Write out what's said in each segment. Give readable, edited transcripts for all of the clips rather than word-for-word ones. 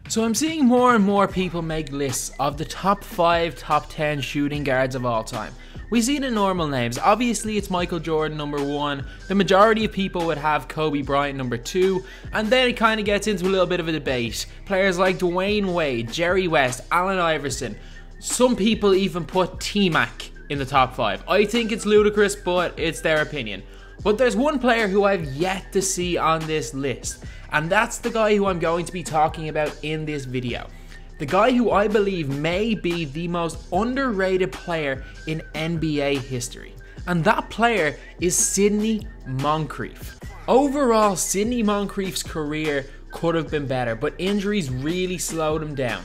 So I'm seeing more and more people make lists of the top 5, top 10 shooting guards of all time. We see the normal names. Obviously it's Michael Jordan number 1, the majority of people would have Kobe Bryant number 2, and then it kind of gets into a little bit of a debate. Players like Dwayne Wade, Jerry West, Allen Iverson, some people even put T-Mac in the top 5. I think it's ludicrous, but it's their opinion. But there's one player who I've yet to see on this list, and that's the guy who I'm going to be talking about in this video. The guy who I believe may be the most underrated player in NBA history. And that player is Sidney Moncrief. Overall, Sidney Moncrief's career could have been better, but injuries really slowed him down.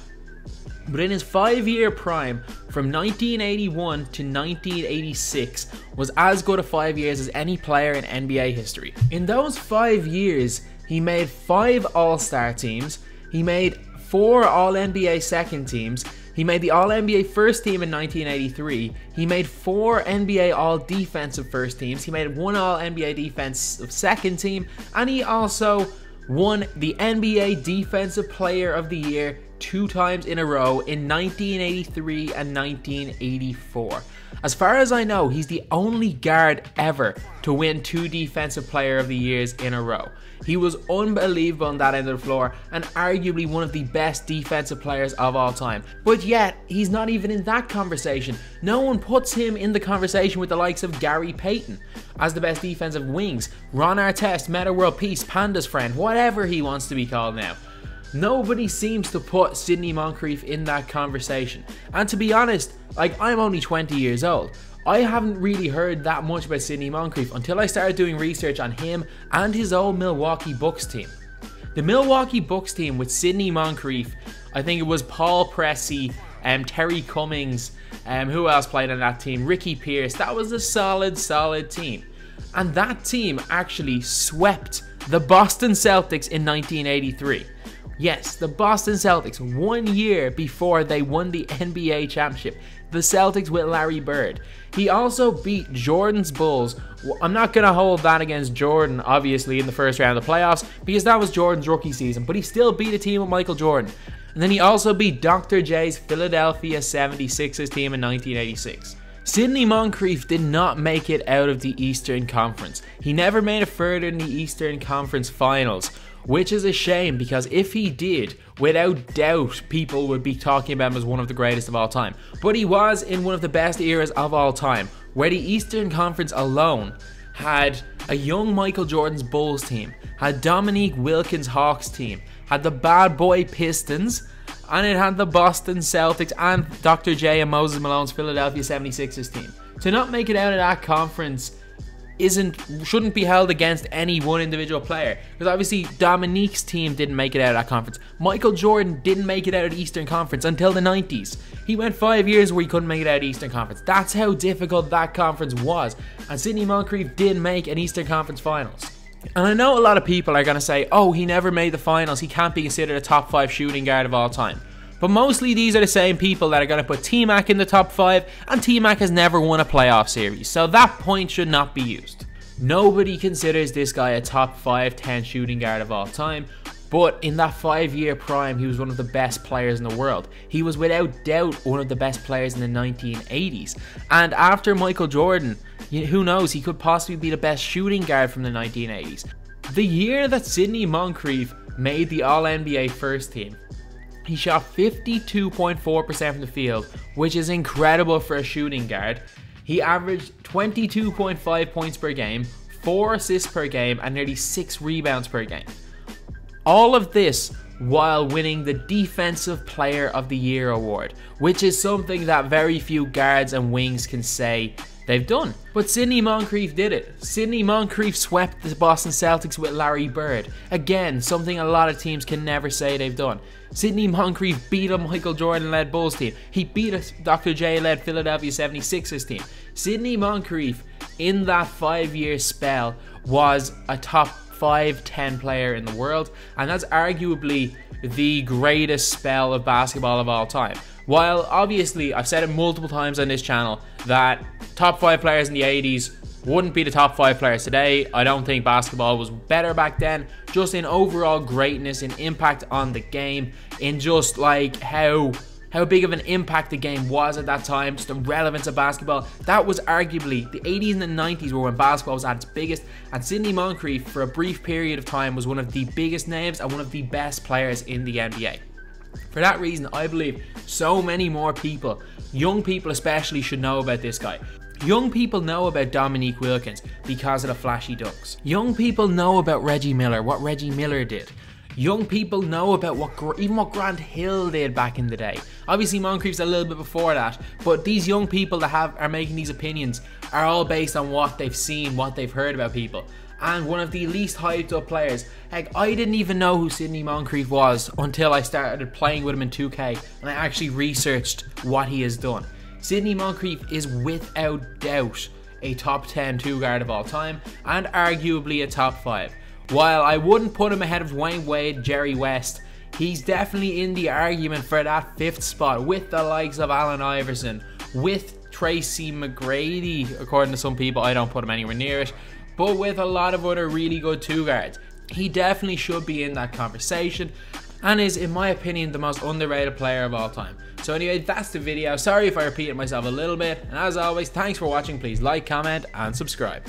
But in his 5-year prime, from 1981 to 1986, was as good a 5 years as any player in NBA history. In those 5 years, he made 5 All-Star teams, he made 4 All-NBA second teams, he made the All-NBA first team in 1983, he made 4 NBA All-Defensive first teams, he made 1 All-NBA Defensive second team, and he also won the NBA Defensive Player of the Year 2 times in a row in 1983 and 1984. As far as I know, he's the only guard ever to win 2 Defensive Player of the Years in a row. He was unbelievable on that end of the floor and arguably one of the best defensive players of all time. But yet, he's not even in that conversation. No one puts him in the conversation with the likes of Gary Payton as the best defensive wings, Ron Artest, Meta World Peace, Panda's friend, whatever he wants to be called now. Nobody seems to put Sidney Moncrief in that conversation. And to be honest, like, I'm only 20 years old. I haven't really heard that much about Sidney Moncrief until I started doing research on him and his old Milwaukee Bucks team. The Milwaukee Bucks team with Sidney Moncrief, I think it was Paul Pressey, Terry Cummings, who else played on that team? Ricky Pierce. That was a solid team. And that team actually swept the Boston Celtics in 1983. Yes, the Boston Celtics, 1 year before they won the NBA championship. The Celtics with Larry Bird. He also beat Jordan's Bulls. I'm not going to hold that against Jordan, obviously, in the first round of the playoffs, because that was Jordan's rookie season, but he still beat a team with Michael Jordan. And then he also beat Dr. J's Philadelphia 76ers team in 1986. Sidney Moncrief did not make it out of the Eastern Conference. He never made it further in the Eastern Conference Finals, which is a shame because if he did, without doubt, people would be talking about him as one of the greatest of all time. But he was in one of the best eras of all time, where the Eastern Conference alone had a young Michael Jordan's Bulls team, had Dominique Wilkins' Hawks team, had the Bad Boy Pistons, and it had the Boston Celtics and Dr. J and Moses Malone's Philadelphia 76ers team. To not make it out of that conference shouldn't be held against any one individual player, because obviously Dominique's team didn't make it out of that conference. Michael Jordan didn't make it out of the Eastern Conference until the 90s. He went 5 years where he couldn't make it out of the Eastern Conference. That's how difficult that conference was, and Sidney Moncrief did make an Eastern Conference Finals. And I know a lot of people are going to say, oh, he never made the finals, he can't be considered a top 5 shooting guard of all time. But mostly these are the same people that are going to put T-Mac in the top 5, and T-Mac has never won a playoff series, so that point should not be used. Nobody considers this guy a top 5-10 shooting guard of all time, but in that 5-year prime, he was one of the best players in the world. He was without doubt one of the best players in the 1980s. And after Michael Jordan, who knows, he could possibly be the best shooting guard from the 1980s. The year that Sidney Moncrief made the All-NBA first team, he shot 52.4% from the field, which is incredible for a shooting guard. He averaged 22.5 points per game, 4 assists per game, and nearly 6 rebounds per game. All of this while winning the Defensive Player of the Year award, which is something that very few guards and wings can say they've done. But Sidney Moncrief did it. Sidney Moncrief swept the Boston Celtics with Larry Bird. Again, something a lot of teams can never say they've done. Sidney Moncrief beat a Michael Jordan-led Bulls team. He beat a Dr. J-led Philadelphia 76ers team. Sidney Moncrief, in that 5-year spell, was a top 5-10 player in the world, and that's arguably the greatest spell of basketball of all time. While obviously, I've said it multiple times on this channel, that top 5 players in the 80s wouldn't be the top 5 players today. I don't think basketball was better back then, just in overall greatness, in impact on the game, in just like how big of an impact the game was at that time, just the relevance of basketball. That was arguably, the 80s and the 90s were when basketball was at its biggest, and Sidney Moncrief, for a brief period of time, was one of the biggest names and one of the best players in the NBA. For that reason, I believe so many more people, young people especially, should know about this guy. Young people know about Dominique Wilkins because of the flashy dunks. Young people know about Reggie Miller, what Reggie Miller did. Young people know about even what Grant Hill did back in the day. Obviously Moncrief's a little bit before that, but these young people that are making these opinions are all based on what they've seen, what they've heard about people. And one of the least hyped up players, heck, I didn't even know who Sidney Moncrief was until I started playing with him in 2K and I actually researched what he has done. Sidney Moncrief is without doubt a top 10 two guard of all time and arguably a top 5. While I wouldn't put him ahead of Dwayne Wade, Jerry West, he's definitely in the argument for that 5th spot with the likes of Allen Iverson, with Tracy McGrady, according to some people. I don't put him anywhere near it, but with a lot of other really good two guards. He definitely should be in that conversation and is, in my opinion, the most underrated player of all time. So anyway, that's the video. Sorry if I repeated myself a little bit, and as always, thanks for watching. Please like, comment and subscribe.